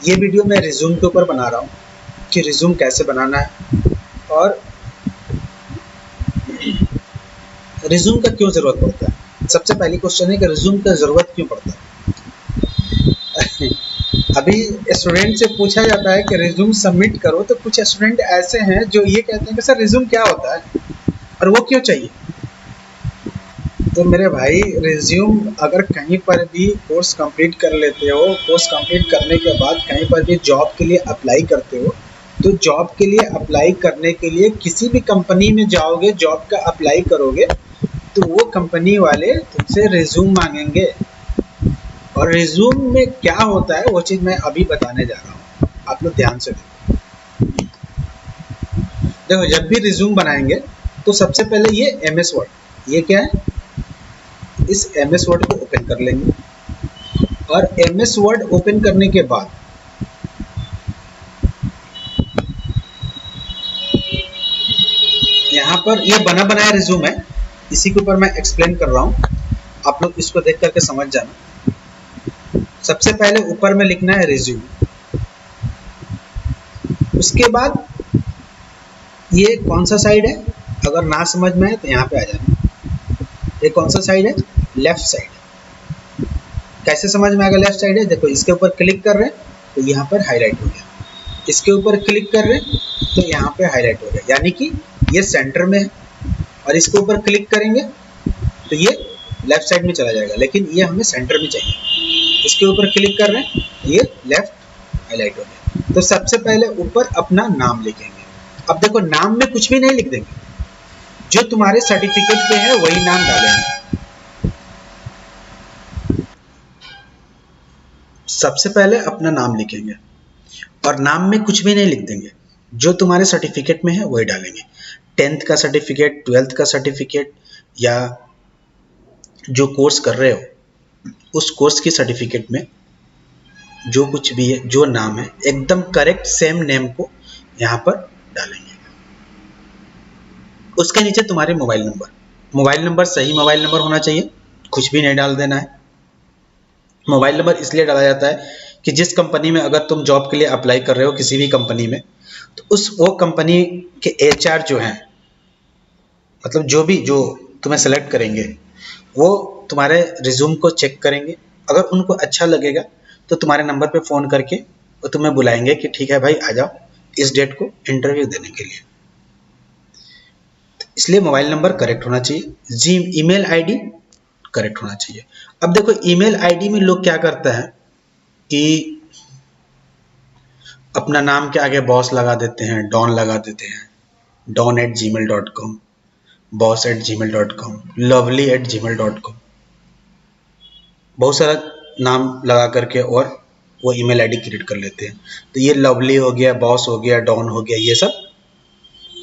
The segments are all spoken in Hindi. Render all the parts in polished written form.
ये वीडियो मैं रिज्यूम के ऊपर बना रहा हूँ कि रिज्यूम कैसे बनाना है और रिज्यूम का क्यों ज़रूरत पड़ता है। सबसे पहली क्वेश्चन है कि रिज्यूम का ज़रूरत क्यों पड़ता है। अभी स्टूडेंट से पूछा जाता है कि रिज्यूम सबमिट करो, तो कुछ स्टूडेंट ऐसे हैं जो ये कहते हैं कि सर रिज्यूम क्या होता है और वो क्यों चाहिए। तो मेरे भाई, रिज्यूम अगर कहीं पर भी कोर्स कंप्लीट कर लेते हो, कोर्स कंप्लीट करने के बाद कहीं पर भी जॉब के लिए अप्लाई करते हो, तो जॉब के लिए अप्लाई करने के लिए किसी भी कंपनी में जाओगे, जॉब का अप्लाई करोगे, तो वो कंपनी वाले तुमसे रिज्यूम मांगेंगे। और रिज्यूम में क्या होता है वो चीज़ मैं अभी बताने जा रहा हूँ, आप लोग ध्यान से देखो। जब भी रिज्यूम बनाएंगे तो सबसे पहले ये MS वर्ड, ये क्या है, इस MS वर्ड को ओपन कर लेंगे और MS वर्ड ओपन करने के बाद यहाँ पर ये बना बनाया रिज्यूम है, इसी के ऊपर मैं एक्सप्लेन कर रहा हूँ, आप लोग इसको देख करके समझ जाना। सबसे पहले ऊपर में लिखना है रिज्यूम, उसके बाद ये कौन सा साइड है, अगर ना समझ में आए तो यहाँ पे आ जाना। ये कौन सा साइड है, लेफ्ट साइड। कैसे समझ में आएगा लेफ्ट साइड है, देखो इसके ऊपर क्लिक कर रहे हैं तो यहाँ पर हाईलाइट हो गया, इसके ऊपर क्लिक कर रहे हैं तो यहाँ पे हाईलाइट हो गया, यानी कि ये सेंटर में है। और इसके ऊपर क्लिक करेंगे तो ये लेफ्ट साइड में चला जाएगा, लेकिन ये हमें सेंटर में चाहिए। इसके ऊपर क्लिक कर रहे हैं, ये लेफ्ट हाईलाइट हो गया। तो सबसे पहले ऊपर अपना नाम लिखेंगे। अब देखो, नाम में कुछ भी नहीं लिख देंगे, जो तुम्हारे सर्टिफिकेट पे है वही नाम डालेंगे। सबसे पहले अपना नाम लिखेंगे और नाम में कुछ भी नहीं लिख देंगे, जो तुम्हारे सर्टिफिकेट में है वही डालेंगे। 10th का सर्टिफिकेट, 12th का सर्टिफिकेट, या जो कोर्स कर रहे हो उस कोर्स की सर्टिफिकेट में जो कुछ भी है, जो नाम है, एकदम करेक्ट सेम नेम को यहाँ पर डालेंगे। उसके नीचे तुम्हारे मोबाइल नंबर सही मोबाइल नंबर होना चाहिए, कुछ भी नहीं डाल देना है। मोबाइल नंबर इसलिए डाला जाता है कि जिस कंपनी में अगर तुम जॉब के लिए अप्लाई कर रहे हो, किसी भी कंपनी में, तो वो कंपनी के HR जो हैं, मतलब जो तुम्हें सेलेक्ट करेंगे, वो तुम्हारे रिज्यूम को चेक करेंगे। अगर उनको अच्छा लगेगा तो तुम्हारे नंबर पे फ़ोन करके वो तुम्हें बुलाएंगे कि ठीक है भाई, आ जाओ इस डेट को इंटरव्यू देने के लिए। इसलिए मोबाइल नंबर करेक्ट होना चाहिए, ईमेल ID करेक्ट होना चाहिए। अब देखो, ईमेल ID में लोग क्या करता है कि अपना नाम के आगे बॉस लगा देते हैं, डॉन लगा देते हैं, don@gmail.com, boss@gmail.com, lovely@gmail.com, बहुत सारा नाम लगा करके और वो ईमेल ID क्रिएट कर लेते हैं। तो ये लवली हो गया, बॉस हो गया, डॉन हो गया, ये सब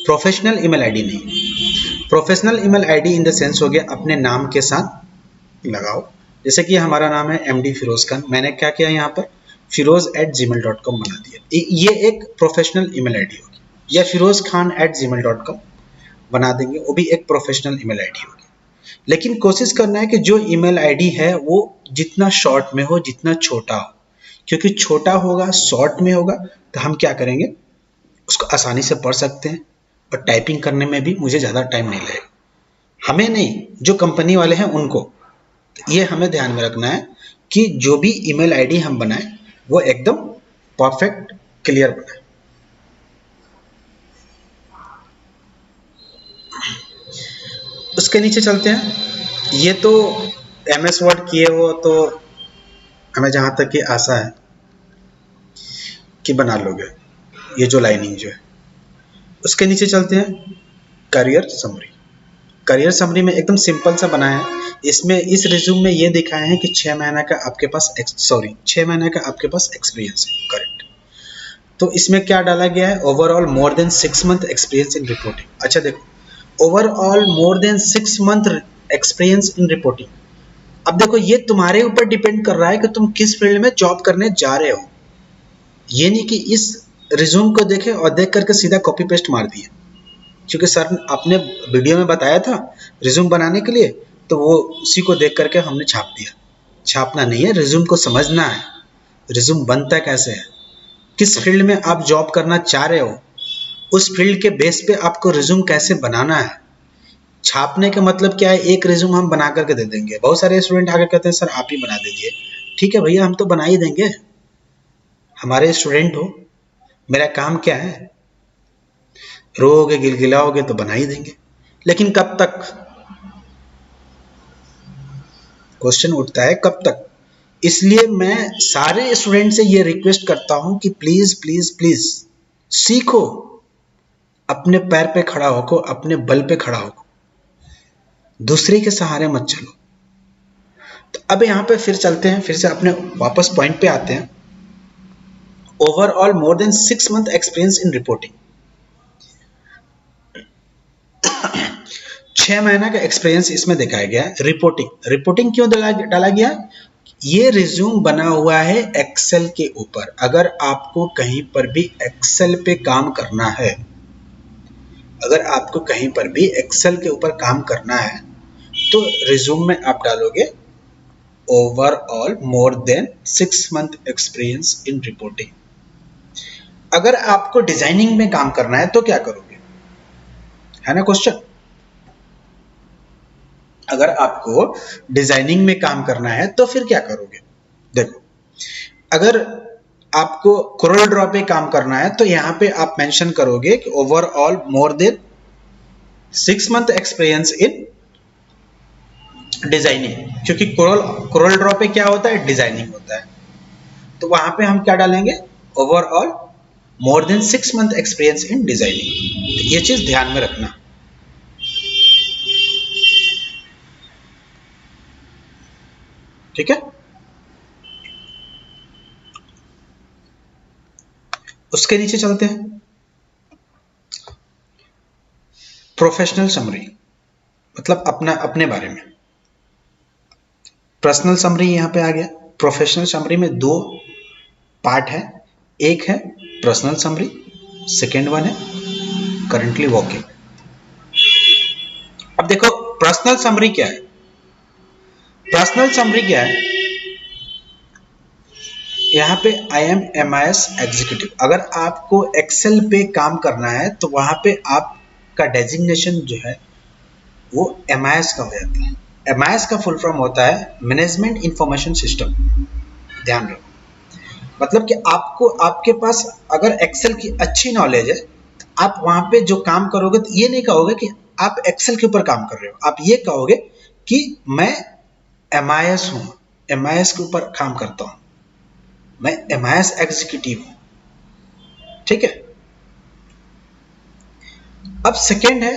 प्रोफेशनल ईमेल ID नहीं। Professional email ID in the sense हो गया अपने नाम के साथ लगाओ। जैसे कि हमारा नाम है MD फिरोज खान, मैंने क्या किया यहाँ पर firoz@gmail.com बना दिया, ये एक प्रोफेशनल ईमेल ID होगी। या firozkhan@gmail.com बना देंगे, वो भी एक प्रोफेशनल ईमेल ID होगी। लेकिन कोशिश करना है कि जो ईमेल ID है वो जितना शॉर्ट में हो, जितना छोटा हो, क्योंकि छोटा होगा, शॉर्ट में होगा, तो हम क्या करेंगे, उसको आसानी से पढ़ सकते हैं और टाइपिंग करने में भी मुझे ज़्यादा टाइम नहीं लगेगा। हमें नहीं, जो कंपनी वाले हैं उनको। तो ये हमें ध्यान में रखना है कि जो भी ईमेल ID हम बनाएं वो एकदम परफेक्ट क्लियर बनाएं। उसके नीचे चलते हैं। ये तो MS वर्ड किए हो तो हमें जहाँ तक कि आशा है कि बना लोगे, ये जो लाइनिंग जो है। उसके नीचे चलते हैं, करियर समरी। करियर समरी में एकदम सिंपल सा बनाया है। इसमें इस रिज्यूम में ये दिखाया है कि 6 महीने का आपके पास 6 महीने का आपके पास एक्सपीरियंस है, करेक्ट। तो इसमें क्या डाला गया है, overall more than 6 month experience in reporting. अच्छा देखो, overall more than 6 month experience in reporting. अब देखो, ये तुम्हारे ऊपर डिपेंड कर रहा है कि तुम किस फील्ड में जॉब करने जा रहे हो। ये नहीं कि इस रिज्यूम को देखे और देख करके सीधा कॉपी पेस्ट मार दिए, क्योंकि सर आपने वीडियो में बताया था रिज्यूम बनाने के लिए, तो वो उसी को देख करके हमने छाप दिया। छापना नहीं है, रिज्यूम को समझना है, रिज्यूम बनता कैसे है। किस फील्ड में आप जॉब करना चाह रहे हो, उस फील्ड के बेस पे आपको रिज्यूम कैसे बनाना है। छापने का मतलब क्या है, एक रिज्यूम हम बना करके दे देंगे। बहुत सारे स्टूडेंट आगे कहते हैं सर आप ही बना दीजिए। ठीक है भैया, हम तो बना ही देंगे, हमारे स्टूडेंट हो। मेरा काम क्या है, रोओगे गिलगिलाओगे तो बना ही देंगे, लेकिन कब तक, क्वेश्चन उठता है कब तक। इसलिए मैं सारे स्टूडेंट से ये रिक्वेस्ट करता हूं कि प्लीज प्लीज प्लीज सीखो, अपने पैर पे खड़ा होको, अपने बल पे खड़ा होको, दूसरे के सहारे मत चलो। तो अब यहां पे फिर चलते हैं, फिर से अपने वापस पॉइंट पे आते हैं। Overall more than 6 month experience in reporting, 6 महीना का एक्सपीरियंस इसमें दिखाया गया है। रिपोर्टिंग क्यों डाला गया, ये रिज्यूम बना हुआ है एक्सेल के ऊपर। अगर आपको कहीं पर भी एक्सेल पे काम करना है, अगर आपको कहीं पर भी एक्सेल के ऊपर काम करना है तो रिज्यूम में आप डालोगे overall more than 6 month experience in reporting. अगर आपको डिजाइनिंग में काम करना है तो क्या करोगे, है ना क्वेश्चन। अगर आपको डिजाइनिंग में काम करना है तो फिर क्या करोगे। देखो, अगर आपको कोरल ड्रॉ पे काम करना है तो यहां पे आप मेंशन करोगे कि overall more than 6 month experience in designing, क्योंकि कोरल ड्रॉ पे क्या होता है, डिजाइनिंग होता है। तो वहां पे हम क्या डालेंगे, overall more than 6 month experience in designing. ये चीज ध्यान में रखना, ठीक है। उसके नीचे चलते हैं, प्रोफेशनल समरी, मतलब अपने बारे में। पर्सनल समरी यहां पे आ गया। प्रोफेशनल समरी में 2 पार्ट है, एक है पर्सनल समरी, सेकेंड वन है करंटली वर्किंग। अब देखो पर्सनल समरी क्या है, पर्सनल समरी क्या है, यहाँ पे आई एम MIS एग्जीक्यूटिव। अगर आपको एक्सेल पे काम करना है तो वहां पे आपका डेजिग्नेशन जो है वो MIS का हो जाता है। MIS का फुल फॉर्म होता है मैनेजमेंट इंफॉर्मेशन सिस्टम, ध्यान रखो। मतलब कि आपको, आपके पास अगर एक्सेल की अच्छी नॉलेज है तो आप वहां पे जो काम करोगे तो ये नहीं कहोगे कि आप एक्सेल के ऊपर काम कर रहे हो, आप ये कहोगे कि मैं MIS हूं, MIS के ऊपर काम करता हूं, मैं MIS एग्जीक्यूटिव हूं, ठीक है। अब सेकेंड है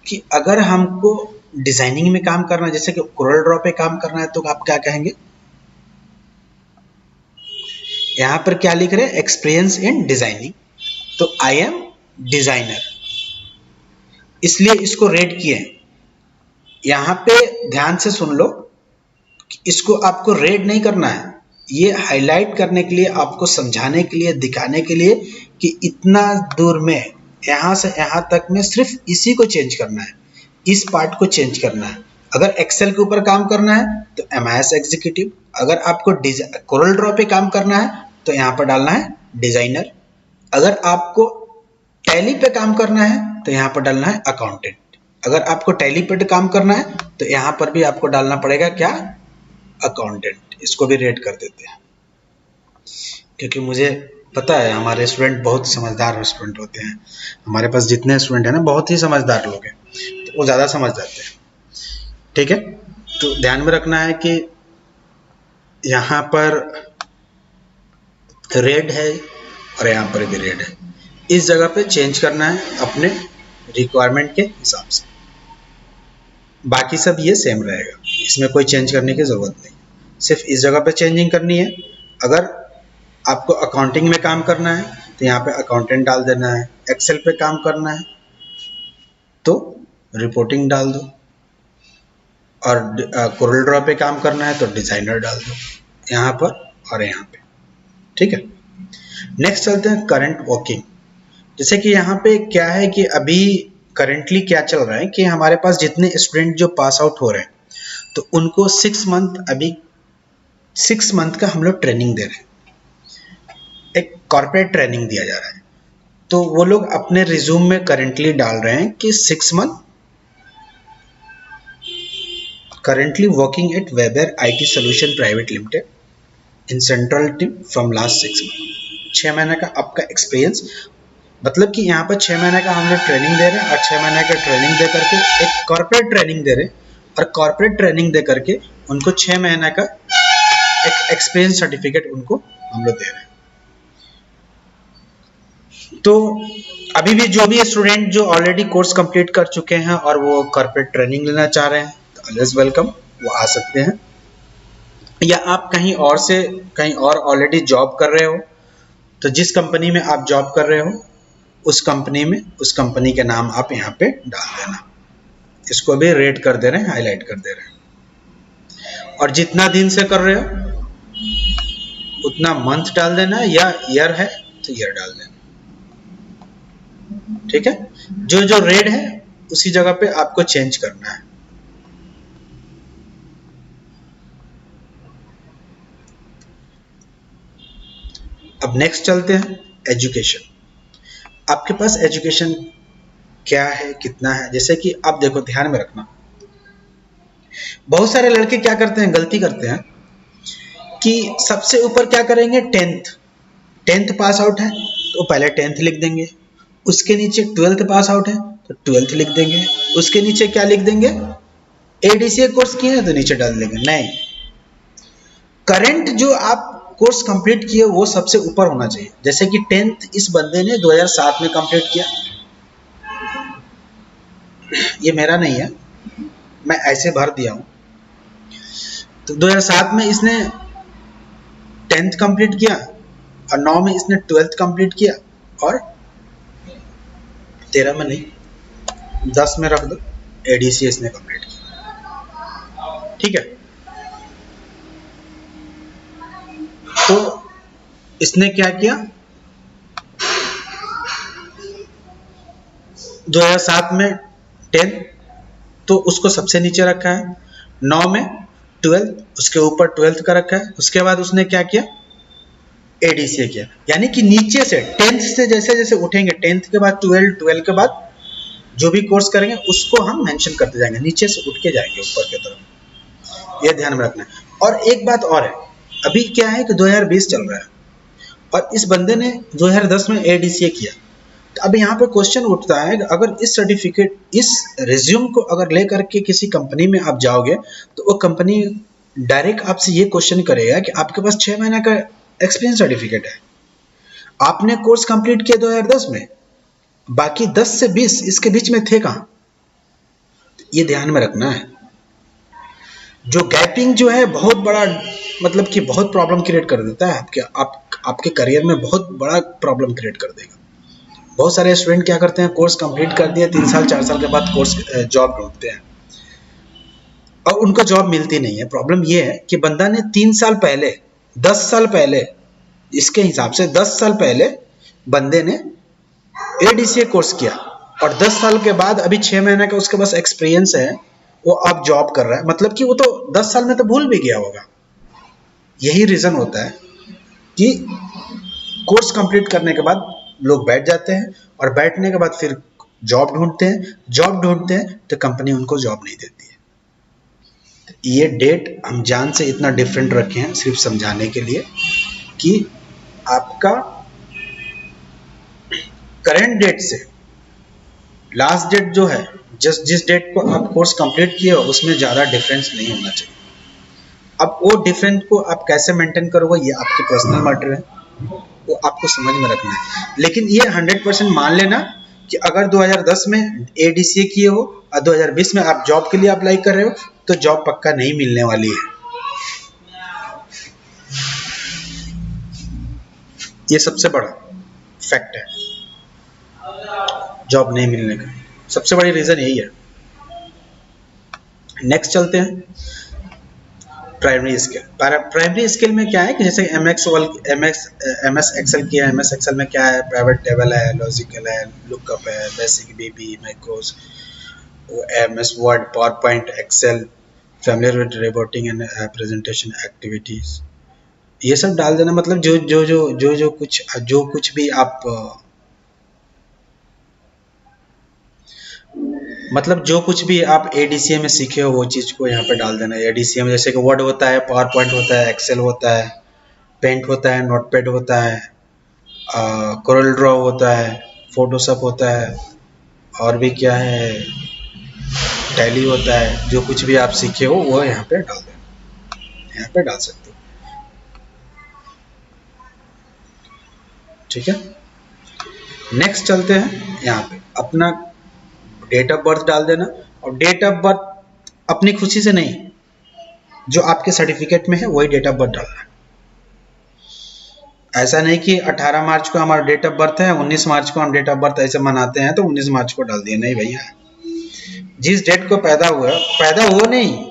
कि अगर हमको डिजाइनिंग में काम करना है, जैसे कि कोरल ड्रॉ पे काम करना है, तो आप क्या कहेंगे, यहां पर क्या लिख रहे हैं, एक्सपीरियंस इन डिजाइनिंग, तो आई एम डिजाइनर, इसलिए इसको रेड किए। यहां पे ध्यान से सुन लो, इसको आपको रेड नहीं करना है, ये हाईलाइट करने के लिए, आपको समझाने के लिए, दिखाने के लिए कि इतना दूर में, यहां से यहां तक में सिर्फ इसी को चेंज करना है, इस पार्ट को चेंज करना है। अगर एक्सेल के ऊपर काम करना है तो MIS एग्जीक्यूटिव, अगर आपको कोरल ड्रॉ पे काम करना है तो यहां पर डालना है डिजाइनर, अगर आपको टैली पे काम करना है तो यहां पर डालना है अकाउंटेंट, अगर आपको टैली पे काम करना है तो यहां पर भी आपको डालना पड़ेगा क्या, अकाउंटेंट। इसको भी रेड कर देते हैं, क्योंकि मुझे पता है हमारे स्टूडेंट बहुत समझदार स्टूडेंट होते हैं। हमारे पास जितने स्टूडेंट हैं ना, बहुत ही समझदार लोग हैं, तो वो ज़्यादा समझ जाते हैं, ठीक है। तो ध्यान में रखना है कि यहाँ पर रेड है और यहाँ पर भी रेड है, इस जगह पे चेंज करना है अपने रिक्वायरमेंट के हिसाब से। बाकी सब ये सेम रहेगा, इसमें कोई चेंज करने की ज़रूरत नहीं, सिर्फ इस जगह पे चेंजिंग करनी है। अगर आपको अकाउंटिंग में काम करना है तो यहाँ पे अकाउंटेंट डाल देना है, एक्सेल पे काम करना है तो रिपोर्टिंग डाल दो, और कोरल ड्रॉ पे काम करना है तो डिजाइनर डाल दो यहाँ पर और यहाँ पे, ठीक है। नेक्स्ट चलते हैं करंट वर्किंग। जैसे कि यहाँ पे क्या है कि अभी करंटली क्या चल रहा है कि हमारे पास जितने स्टूडेंट जो पास आउट हो रहे हैं तो उनको 6 मंथ, अभी 6 मंथ का हम लोग ट्रेनिंग दे रहे हैं। एक कॉर्पोरेट ट्रेनिंग दिया जा रहा है, तो वो लोग अपने रिज्यूम में करेंटली डाल रहे हैं कि 6 month currently working at Weber IT Solution Private Limited in Central Team from last 6 months। 6 महीने का आपका एक्सपीरियंस, मतलब कि यहाँ पर 6 महीने का हम लोग ट्रेनिंग दे रहे हैं और 6 महीने का ट्रेनिंग दे करके एक कॉर्पोरेट ट्रेनिंग दे रहे हैं, और कॉर्पोरेट ट्रेनिंग दे करके उनको 6 महीने का एक एक्सपीरियंस सर्टिफिकेट उनको हम लोग दे रहे हैं। तो अभी भी जो भी स्टूडेंट जो ऑलरेडी कोर्स कंप्लीट कर चुके हैं और वो कॉर्पोरेट ट्रेनिंग लेना चाह रहे हैं तो ऑलवेज वेलकम, वो आ सकते हैं। या आप कहीं और ऑलरेडी जॉब कर रहे हो, तो जिस कंपनी में आप जॉब कर रहे हो उस कंपनी के नाम आप यहाँ पे डाल देना। इसको भी रेट कर दे रहे हैं, हाईलाइट कर दे रहे हैं। और जितना दिन से कर रहे हो उतना मंथ डाल देना, या ईयर है तो ईयर डाल देना। ठीक है, जो जो रेड है उसी जगह पे आपको चेंज करना है। अब नेक्स्ट चलते हैं एजुकेशन। आपके पास एजुकेशन क्या है, कितना है, जैसे कि आप देखो, ध्यान में रखना, बहुत सारे लड़के क्या करते हैं, गलती करते हैं कि सबसे ऊपर क्या करेंगे, टेंथ पास आउट है तो पहले 10th लिख देंगे, उसके नीचे 12th पास आउट है तो 12th लिख देंगे, उसके नीचे क्या लिख देंगे, एडीसीए कोर्स किए हैं तो नीचे डाल देंगे। नहीं, करंट जो आप कोर्स कंप्लीट किए वो सबसे ऊपर होना चाहिए। जैसे कि 10th इस बंदे ने 2007 में कंप्लीट किया, ये मेरा नहीं है, मैं ऐसे भर दिया हूं। तो 2007 में इसने 10th कंप्लीट किया और 9 में इसने 12th कंप्लीट किया, और 13 में नहीं, 10 में रख दो, एडीसी इसने कंप्लीट किया। ठीक है, तो इसने क्या किया, 2007 में 10 तो उसको सबसे नीचे रखा है, 9 में 12 उसके ऊपर 12th का रखा है, उसके बाद उसने क्या किया, एडीसीए किया। यानी कि नीचे से 10th से जैसे जैसे उठेंगे, 10th के बाद 12 के बाद जो भी कोर्स करेंगे उसको हम मेंशन करते जाएंगे, नीचे से उठ के जाएंगे ऊपर की तरफ, ये ध्यान में रखना है। और एक बात और है, अभी क्या है कि 2020 चल रहा है और इस बंदे ने 2010 में एडीसीए किया, तो अब यहाँ पे क्वेश्चन उठता है कि अगर इस सर्टिफिकेट, इस रिज्यूम को अगर ले करके किसी कंपनी में आप जाओगे तो वो कंपनी डायरेक्ट आपसे ये क्वेश्चन करेगा कि आपके पास 6 महीने का एक्सपीरियंस सर्टिफिकेट है, आपने कोर्स कंप्लीट किया 2010 में, बाकी 10 से 20 इसके बीच में थे कहाँ, ये ध्यान में रखना है। जो गैपिंग जो है बहुत बड़ा, मतलब कि बहुत प्रॉब्लम क्रिएट कर देता है आपके करियर में, बहुत बड़ा प्रॉब्लम क्रिएट कर देगा। बहुत सारे स्टूडेंट क्या करते हैं, कोर्स कंप्लीट कर दिया, 3 साल 4 साल के बाद कोर्स जॉब ढूंढते हैं और उनको जॉब मिलती नहीं है। प्रॉब्लम ये है कि बंदा ने 3 साल पहले, 10 साल पहले, इसके हिसाब से 10 साल पहले बंदे ने एडीसीए कोर्स किया और 10 साल के बाद अभी 6 महीने का उसके पास एक्सपीरियंस है, वो अब जॉब कर रहा है, मतलब कि वो तो 10 साल में तो भूल भी गया होगा। यही रीजन होता है कि कोर्स कंप्लीट करने के बाद लोग बैठ जाते हैं और बैठने के बाद फिर जॉब ढूंढते हैं तो कंपनी उनको जॉब नहीं देती है। ये डेट हम जान से इतना डिफरेंट रखे हैं सिर्फ समझाने के लिए कि आपका करंट डेट से लास्ट डेट जो है, जिस डेट को आप कोर्स कंप्लीट किए हो उसमें ज़्यादा डिफरेंस नहीं होना चाहिए। अब वो डिफरेंस को आप कैसे मेंटेन करोगे ये आपकी पर्सनल मैटर है, वो आपको समझ में रखना है। लेकिन ये 100% मान लेना कि अगर 2010 में एडीसीए किए हो और 2020 में आप जॉब के लिए अप्लाई कर रहे हो तो जॉब पक्का नहीं मिलने वाली है। ये सबसे बड़ा फैक्ट है, जॉब नहीं मिलने का सबसे बड़ी रीजन यही है। नेक्स्ट चलते हैं प्राइमरी स्किल। प्राइमरी स्किल में क्या है कि जैसे एमएस एक्सेल किया है, एमएस एक्सेल में क्या है, प्राइवेट टेबल है, लॉजिकल है, लुकअप है, basic BB, macros, MS Word, PowerPoint, Excel, familiar with reporting and presentation activities, ये सब डाल देना। मतलब जो कुछ भी आप मतलब जो कुछ भी आप एडीसीए में सीखे हो वो चीज़ को यहाँ पे डाल देना। एडीसीए में जैसे कि वर्ड होता है, पावर पॉइंट होता है, एक्सेल होता है, पेंट होता है, नोटपैड होता है, कोरल ड्रॉ होता है, फोटोशॉप होता है, और भी क्या है, टैली होता है। जो कुछ भी आप सीखे हो वो यहाँ पे डाल देना, यहाँ पे डाल सकते हो। ठीक है, नेक्स्ट चलते हैं। यहाँ पे अपना डेट ऑफ बर्थ डाल देना। और डेट ऑफ बर्थ अपनी खुशी से नहीं, जो आपके सर्टिफिकेट में है वही डेट ऑफ बर्थ डालना है। ऐसा नहीं कि 18 मार्च को हमारा डेट ऑफ बर्थ है, 19 मार्च को हम डेट ऑफ बर्थ ऐसे मनाते हैं तो 19 मार्च को डाल दिए। नहीं भैया, जिस डेट को पैदा हुआ नहीं,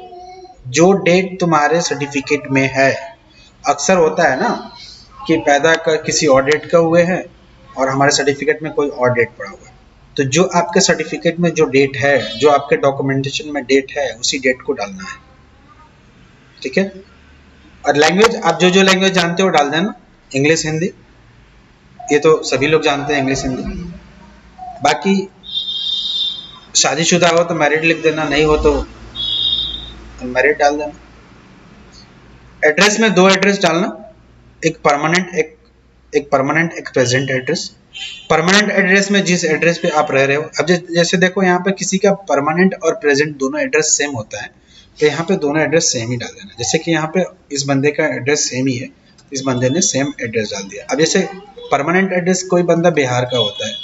जो डेट तुम्हारे सर्टिफिकेट में है। अक्सर होता है ना कि पैदा का किसी और डेट का हुए है और हमारे सर्टिफिकेट में कोई और डेट पड़ा हुआ है। तो जो आपके सर्टिफिकेट में जो डेट है, जो आपके डॉक्यूमेंटेशन में डेट है, उसी डेट को डालना है। ठीक है, और लैंग्वेज आप जो लैंग्वेज जानते हो डाल देना। इंग्लिश, हिंदी, ये तो सभी लोग जानते हैं, इंग्लिश हिंदी। बाकी शादीशुदा हो तो मैरिड लिख देना, नहीं हो तो मैरिड डाल देना। एड्रेस में 2 एड्रेस डालना, एक परमानेंट, एक प्रेजेंट एड्रेस। परमानेंट एड्रेस में जिस एड्रेस पे आप रह रहे हो, अब जैसे देखो यहाँ पे किसी का परमानेंट और प्रेजेंट दोनों एड्रेस सेम होता है, तो यहाँ पे दोनों एड्रेस सेम ही डाल देना। जैसे कि यहाँ पे इस बंदे का एड्रेस सेम ही है, इस बंदे ने सेम एड्रेस डाल दिया। अब जैसे परमानेंट एड्रेस कोई बंदा बिहार का होता है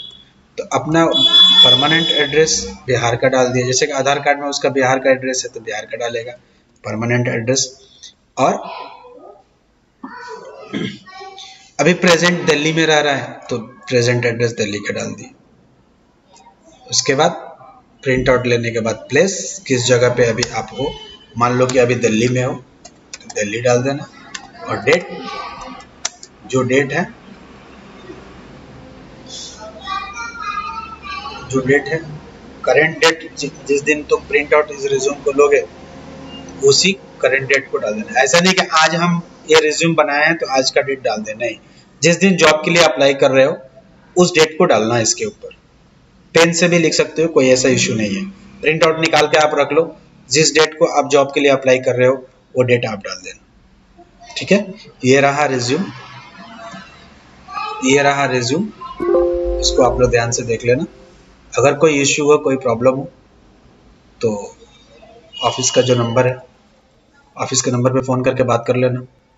तो अपना परमानेंट एड्रेस बिहार का डाल दिया। जैसे कि आधार कार्ड में उसका बिहार का एड्रेस है तो बिहार का डालेगा परमानेंट एड्रेस। और अभी प्रेजेंट दिल्ली में रह रहा है तो प्रेजेंट एड्रेस दिल्ली का डाल दिया। उसके बाद प्रिंट आउट लेने के बाद प्लेस, किस जगह पे अभी आप हो, मान लो कि अभी दिल्ली में हो तो दिल्ली डाल देना। और डेट, जो डेट है, करेंट डेट, जिस दिन तुम प्रिंट आउट इस रिज्यूम को लोगे उसी करेंट डेट को डाल देना। ऐसा नहीं कि आज हम ये रिज्यूम बनाए हैं तो आज का डेट डाल देना। नहीं, जिस दिन जॉब के लिए अप्लाई कर रहे हो उस डेट को डालना है इसके ऊपर। पेन से भी लिख सकते हो, कोई ऐसा इशू नहीं है। प्रिंट आउट निकाल के आप रख लो, जिस डेट को आप जॉब के लिए अप्लाई कर रहे हो वो डेट आप डाल देना। ठीक है, ये रहा रिज्यूम, इसको आप लोग ध्यान से देख लेना। अगर कोई इश्यू हो, कोई प्रॉब्लम हो तो ऑफिस का जो नंबर है, ऑफिस के नंबर पे फ़ोन करके बात कर लेना।